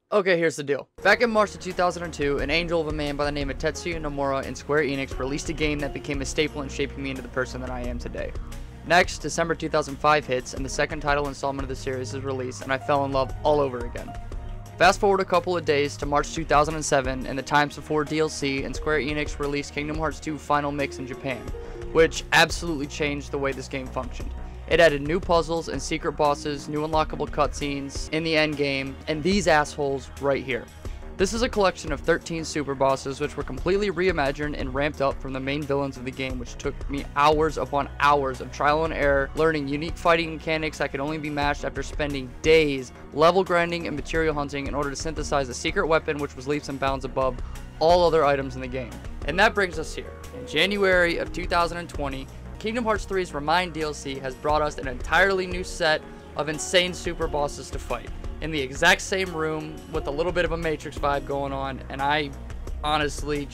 Okay, here's the deal. Back in March of 2002, an angel of a man by the name of Tetsuya Nomura and Square Enix released a game that became a staple in shaping me into the person that I am today. Next, December 2005 hits, and the second title installment of the series is released, and I fell in love all over again. Fast forward a couple of days to March 2007, and the Times Before DLC, and Square Enix released Kingdom Hearts 2 Final Mix in Japan, which absolutely changed the way this game functioned. It added new puzzles and secret bosses, new unlockable cutscenes in the endgame, and these assholes right here. This is a collection of 13 super bosses which were completely reimagined and ramped up from the main villains of the game, which took me hours upon hours of trial and error, learning unique fighting mechanics that could only be matched after spending days level grinding and material hunting in order to synthesize a secret weapon which was leaps and bounds above all other items in the game. And that brings us here. In January of 2020, Kingdom Hearts 3's Remind DLC has brought us an entirely new set of insane super bosses to fight in the exact same room with a little bit of a Matrix vibe going on, and I honestly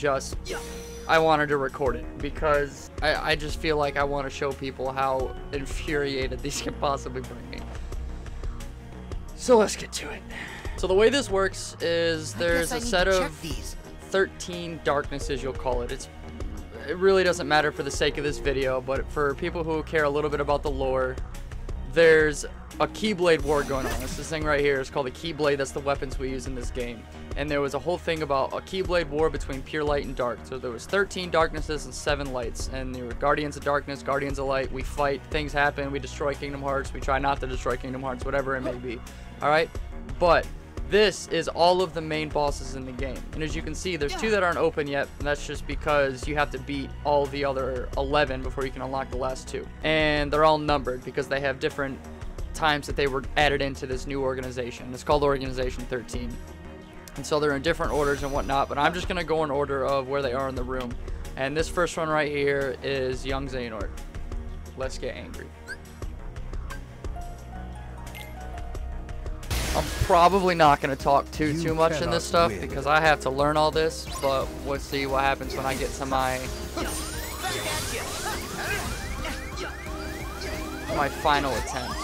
I wanted to record it because I just feel like I want to show people how infuriated these can possibly bring me. So let's get to it. So the way this works is there's a set of 13 darknesses, you'll call it. It really doesn't matter for the sake of this video, but for people who care a little bit about the lore, there's a Keyblade war going on. This thing right here is called a Keyblade. That's the weapons we use in this game. And there was a whole thing about a Keyblade war between pure light and dark. So there was 13 darknesses and 7 lights. And there were Guardians of Darkness, Guardians of Light. We fight, things happen, we destroy Kingdom Hearts, we try not to destroy Kingdom Hearts, whatever it may be. Alright? But this is all of the main bosses in the game. And as you can see, there's 2 that aren't open yet, and that's just because you have to beat all the other 11 before you can unlock the last 2. And they're all numbered because they have different times that they were added into this new organization. It's called Organization 13. And so they're in different orders and whatnot, but I'm just going to go in order of where they are in the room. And this first one right here is young Xehanort. Let's get angry. I'm probably not going to talk too much in this stuff because I have to learn all this, but we'll see what happens when I get to my final attempt.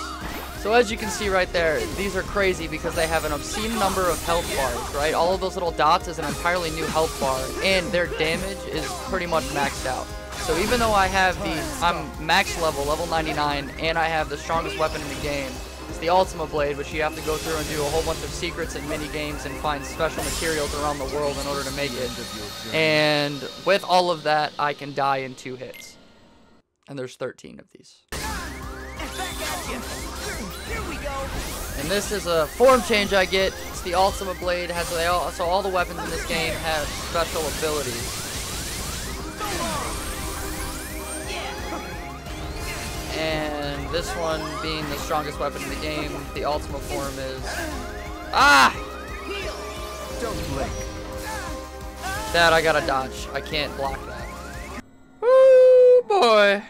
So as you can see right there, these are crazy because they have an obscene number of health bars, right? All of those little dots is an entirely new health bar, and their damage is pretty much maxed out. So even though I have I'm max level 99, and I have the strongest weapon in the game, it's the Ultima Blade, which you have to go through and do a whole bunch of secrets and mini games and find special materials around the world in order to make it. And with all of that, I can die in 2 hits. And there's 13 of these. And this is a form change I get. It's the Ultima Blade. So all the weapons in this game have special abilities. And this one being the strongest weapon in the game, the Ultima form is... Ah! Don't blink. That I gotta dodge. I can't block that. Woo, boy.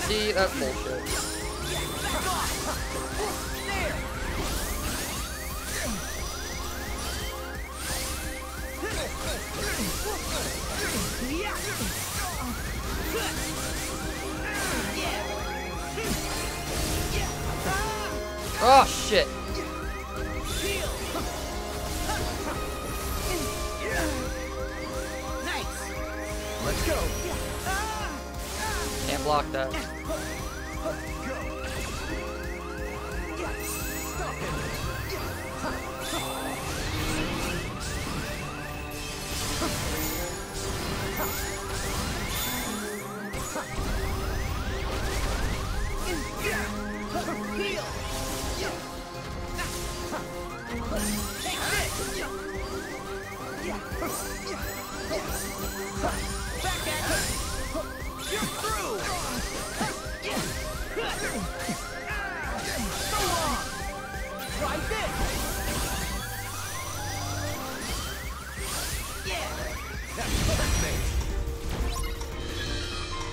See, that's bullshit. Oh shit. Let's go. Can't block that.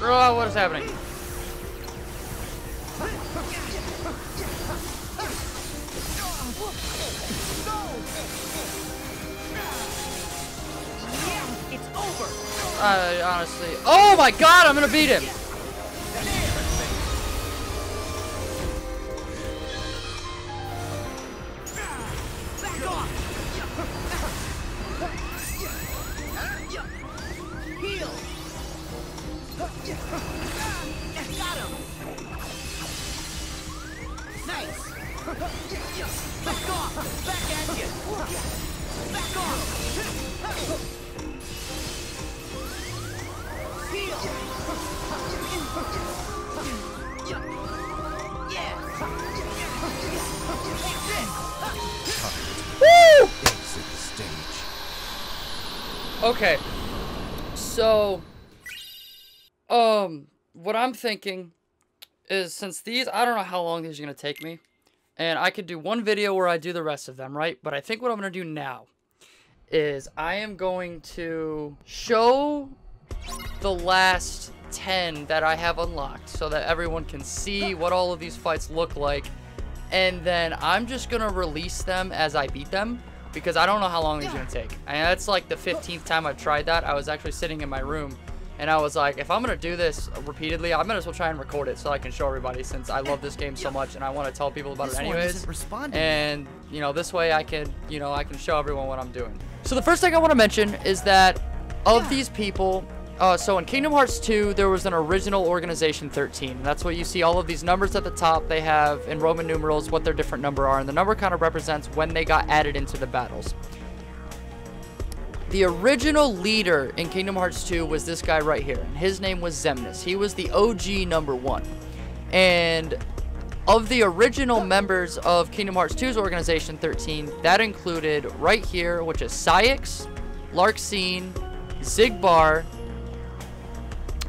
Oh, what is happening? It's over. Honestly. Oh my god, I'm gonna beat him! Back off. Heal. Got him. Nice. Back off. Back at you. Back off. Heal. Yeah. Woo! Exit the stage. Okay. So, what I'm thinking is, since these, I don't know how long these are going to take me, and I could do one video where I do the rest of them, right? But I think what I'm going to do now is I am going to show the last 10 that I have unlocked so that everyone can see what all of these fights look like, and then I'm just going to release them as I beat them, because I don't know how long these are going to take. And that's like the 15th time I've tried that. I was actually sitting in my room, and I was like, if I'm going to do this repeatedly, I might as well try and record it so I can show everybody, since I love this game so much and I want to tell people about it anyways. And, you know, this way I can, you know, I can show everyone what I'm doing. So the first thing I want to mention is that of these people, so in Kingdom Hearts 2, there was an original Organization 13. That's what you see, all of these numbers at the top. They have, in Roman numerals, what their different number are. And the number kind of represents when they got added into the battles. The original leader in Kingdom Hearts 2 was this guy right here. And his name was Xemnas. He was the OG number 1. And of the original members of Kingdom Hearts 2's Organization 13, that included right here, which is Saïx, Larxene, Xigbar,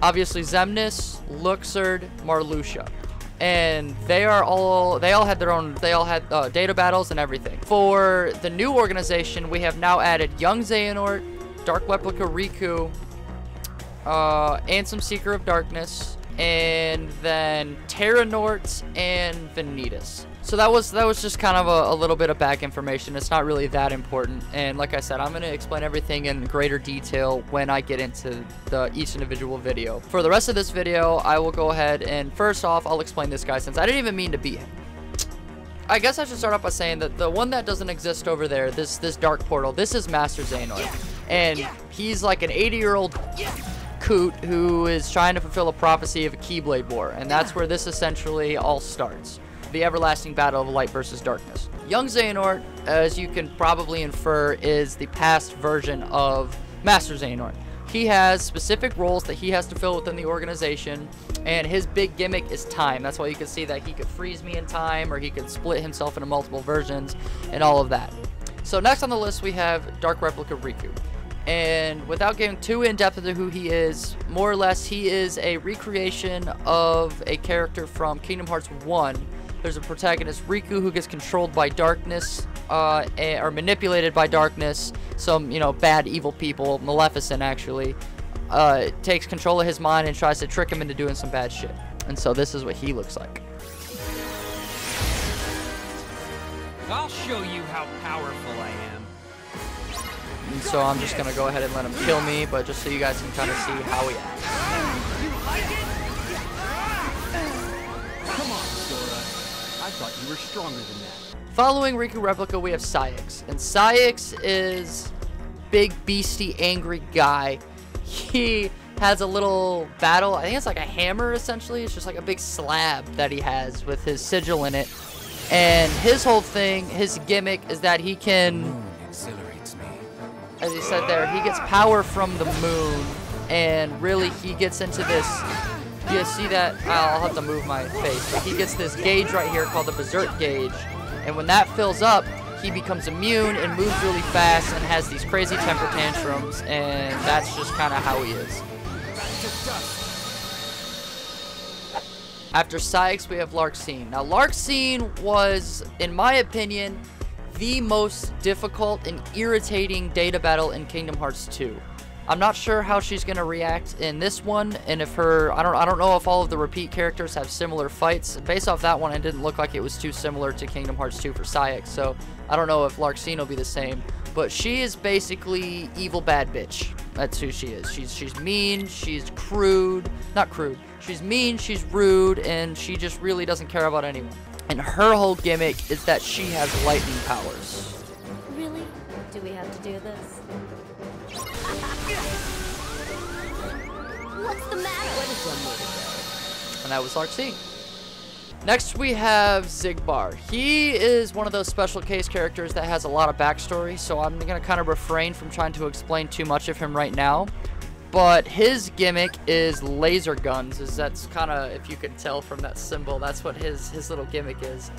obviously Xemnas, Luxord, Marluxia. And they all had their own, data battles and everything. For the new organization, we have now added Young Xehanort, Dark Replica Riku, Ansem Seeker of Darkness, and then Xehanort and Vanitas. So that was just kind of a little bit of back information. It's not really that important. And like I said, I'm going to explain everything in greater detail when I get into each individual video. For the rest of this video, I will go ahead and first off, I'll explain this guy, since I didn't even mean to beat him. I guess I should start off by saying that the one that doesn't exist over there, this dark portal, this is Master Xehanort. And he's like an 80-year-old coot who is trying to fulfill a prophecy of a Keyblade War. And that's where this essentially all starts. The everlasting battle of light versus darkness. Young Xehanort, as you can probably infer, is the past version of Master Xehanort. He has specific roles that he has to fill within the organization, and his big gimmick is time. That's why you can see that he could freeze me in time, or he could split himself into multiple versions, and all of that. So next on the list we have Dark Replica Riku. And without getting too in-depth into who he is, more or less he is a recreation of a character from Kingdom Hearts 1. There's a protagonist, Riku, who gets controlled by darkness, or manipulated by darkness. Some, you know, bad, evil people, Maleficent actually, takes control of his mind and tries to trick him into doing some bad shit. And so this is what he looks like. I'll show you how powerful I am. And so I'm just gonna go ahead and let him kill me, but just so you guys can kind of see how he acts. Come on, Sora. I thought you were stronger than that. Following Riku Replica, we have Saïx. And Saïx is big, beastie, angry guy. He has a little battle. I think it's like a hammer, essentially. It's just like a big slab that he has with his sigil in it. And his whole thing, his gimmick, is that he can, as he said there, he gets power from the moon. And really, he gets into this... You see that? I'll have to move my face. But he gets this gauge right here called the Berserk gauge. And when that fills up, he becomes immune and moves really fast and has these crazy temper tantrums. And that's just kind of how he is. After Saïx, we have Larxene. Now, Larxene was, in my opinion, the most difficult and irritating data battle in Kingdom Hearts 2. I'm not sure how she's gonna react in this one, and if her I don't know if all of the repeat characters have similar fights. Based off that one, it didn't look like it was too similar to Kingdom Hearts 2 for Saix, so I don't know if Larxene will be the same. But she is basically evil bad bitch. That's who she is. She's mean, she's crude, not crude. She's mean, she's rude, and she just really doesn't care about anyone. And her whole gimmick is that she has lightning powers. Really? Do we have to do this? What's the matter? And that was Larxene. Next we have Xigbar. He is one of those special case characters that has a lot of backstory, so I'm going to kind of refrain from trying to explain too much of him right now. But his gimmick is laser guns. That's kind of, if you could tell from that symbol, that's what his little gimmick is.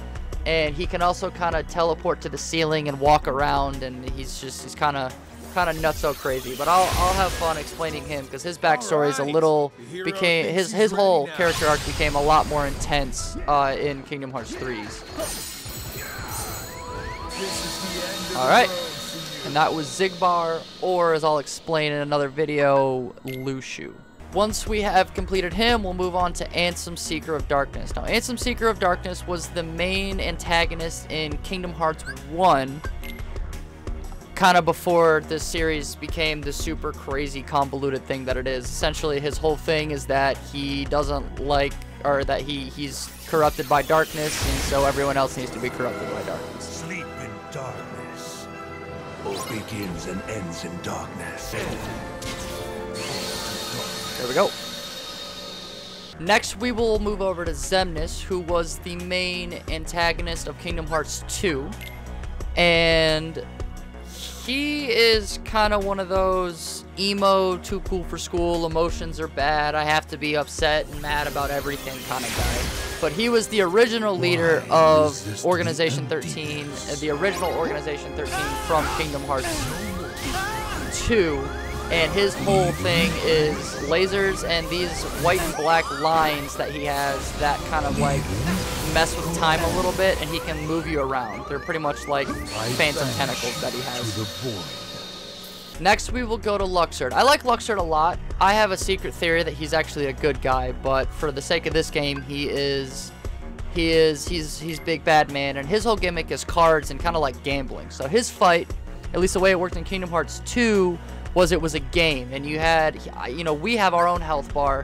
And he can also kind of teleport to the ceiling and walk around, and he's kind of nutso crazy. But I'll have fun explaining him, because his backstory is a little his whole character arc became a lot more intense in Kingdom Hearts 3's. All right, and that was Xigbar, or as I'll explain in another video, Lushu. Once we have completed him, we'll move on to Ansem, Seeker of Darkness. Now, Ansem, Seeker of Darkness was the main antagonist in Kingdom Hearts 1, kind of before this series became the super crazy convoluted thing that it is. Essentially, his whole thing is that he doesn't like, or that he's corrupted by darkness, and so everyone else needs to be corrupted by darkness. Sleep in darkness. All begins and ends in darkness. There we go. Next, we will move over to Xemnas, who was the main antagonist of Kingdom Hearts 2. And he is kind of one of those emo, too cool for school, emotions are bad, I have to be upset and mad about everything kind of guy. But he was the original leader of Organization 13, the original Organization 13 from Kingdom Hearts 2. And his whole thing is lasers and these white and black lines that he has that kind of like mess with time a little bit, and he can move you around. They're pretty much like phantom tentacles that he has. Next we will go to Luxord. I like Luxord a lot. I have a secret theory that he's actually a good guy, but for the sake of this game, he's big bad man, and his whole gimmick is cards and kind of like gambling. So his fight, at least the way it worked in Kingdom Hearts 2, was it was a game, and you had, you know, we have our own health bar.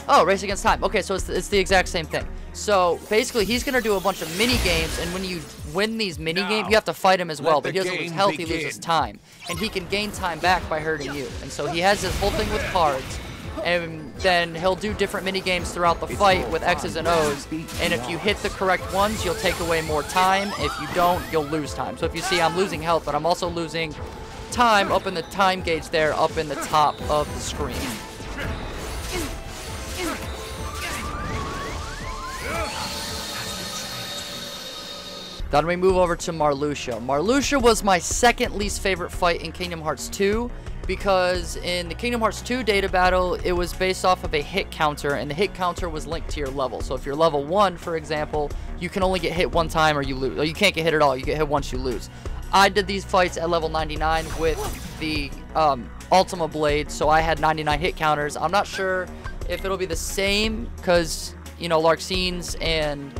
Oh, race against time. Okay, so it's the exact same thing. So basically, he's gonna do a bunch of mini games, and when you win these mini games, you have to fight him as well. But he doesn't lose health; he loses time, and he can gain time back by hurting you. And so he has this whole thing with cards, and then he'll do different mini games throughout the fight with X's and O's. And if you hit the correct ones, you'll take away more time. If you don't, you'll lose time. So if you see, I'm losing health, but I'm also losing time up in the time gauge there, up in the top of the screen. Then we move over to Marluxia. Marluxia was my second least favorite fight in Kingdom Hearts 2, because in the Kingdom Hearts 2 data battle, it was based off of a hit counter, and the hit counter was linked to your level. So if you're level 1, for example, you can only get hit one time or you lose. Or you can't get hit at all. You get hit once, you lose. I did these fights at level 99 with the Ultima Blade, so I had 99 hit counters. I'm not sure if it'll be the same, because, you know, Larxene's and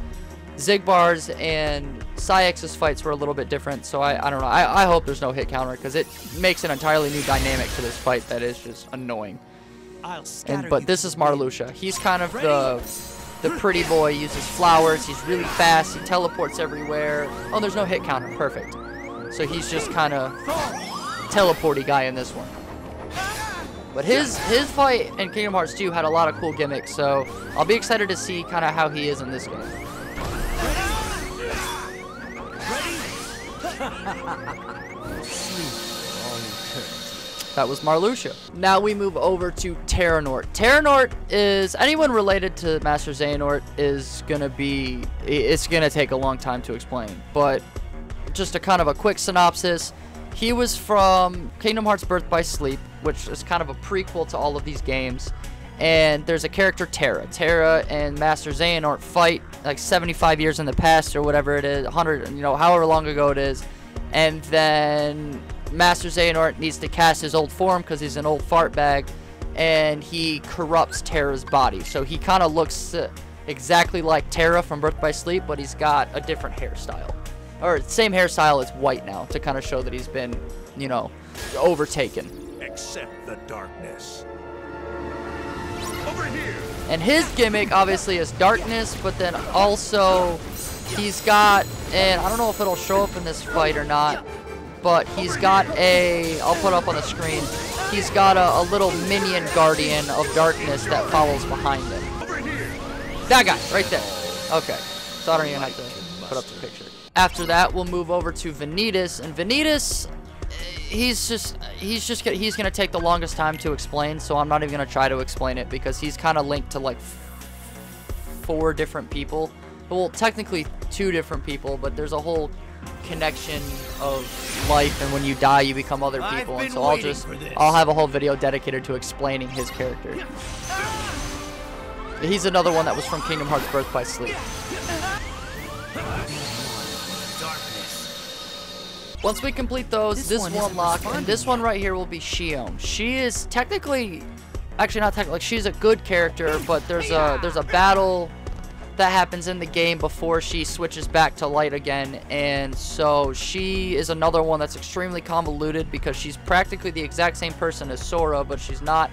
Xigbar's and Saix's fights were a little bit different, so I don't know. I hope there's no hit counter, because it makes an entirely new dynamic to this fight that is just annoying. But this is Marluxia. He's kind of the pretty boy, uses flowers, he's really fast, he teleports everywhere. Oh, there's no hit counter, perfect. So he's just kind of teleporty guy in this one. But his fight in Kingdom Hearts 2 had a lot of cool gimmicks, so I'll be excited to see kind of how he is in this game. That was Marluxia. Now we move over to Xehanort. Xehanort is, anyone related to Master Xehanort is gonna be, it's gonna take a long time to explain, but just a kind of a quick synopsis. He was from Kingdom Hearts Birth by Sleep, which is kind of a prequel to all of these games. And there's a character, Terra. Terra and Master Xehanort fight like 75 years in the past or whatever it is, 100, you know, however long ago it is. And then Master Xehanort needs to cast his old form because he's an old fart bag, and he corrupts Terra's body. So he kind of looks exactly like Terra from Birth by Sleep, but he's got a different hairstyle. Or same hairstyle, it's white now, to kind of show that he's been, you know, overtaken. Accept the darkness. Over here. And his gimmick obviously is darkness, but then also he's got, and I don't know if it'll show up in this fight or not, but he's got a, I'll put up on the screen, he's got a little minion guardian of darkness that follows behind him. That guy, right there. Okay, so I don't even have to put up the picture. After that, we'll move over to Vanitas, and Vanitas, he's gonna take the longest time to explain, so I'm not even gonna try to explain it because he's kind of linked to like 4 different people. Well, technically 2 different people, but there's a whole connection of life, and when you die, you become other people. And so I'll have a whole video dedicated to explaining his character. He's another one that was from Kingdom Hearts Birth by Sleep. Once we complete those, this will unlock, and this one right here will be Xion. She is technically, actually not technically, she's a good character, but there's a battle that happens in the game before she switches back to light again, and so she is another one that's extremely convoluted because she's practically the exact same person as Sora, but she's not.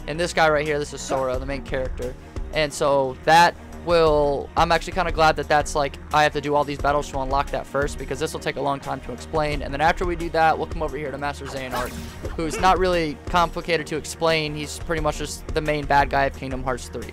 And this guy right here, this is Sora, the main character, and so that will, I'm actually kind of glad that that's like, I have to do all these battles to unlock that first, because this will take a long time to explain. And then after we do that, we'll come over here to Master Xehanort, who's not really complicated to explain. He's pretty much just the main bad guy of Kingdom Hearts 3.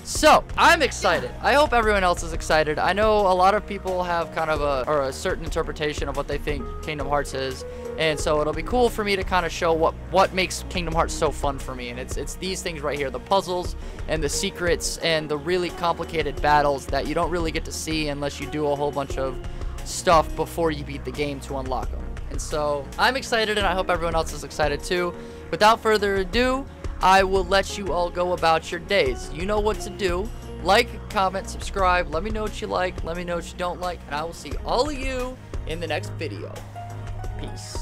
So, I'm excited. I hope everyone else is excited. I know a lot of people have kind of a certain interpretation of what they think Kingdom Hearts is. And so it'll be cool for me to kind of show what makes Kingdom Hearts so fun for me. And it's these things right here, the puzzles and the secrets and the really complicated battles that you don't really get to see unless you do a whole bunch of stuff before you beat the game to unlock them. And so I'm excited, and I hope everyone else is excited too. Without further ado, I will let you all go about your days. You know what to do. Like, comment, subscribe. Let me know what you like. Let me know what you don't like. And I will see all of you in the next video. Peace.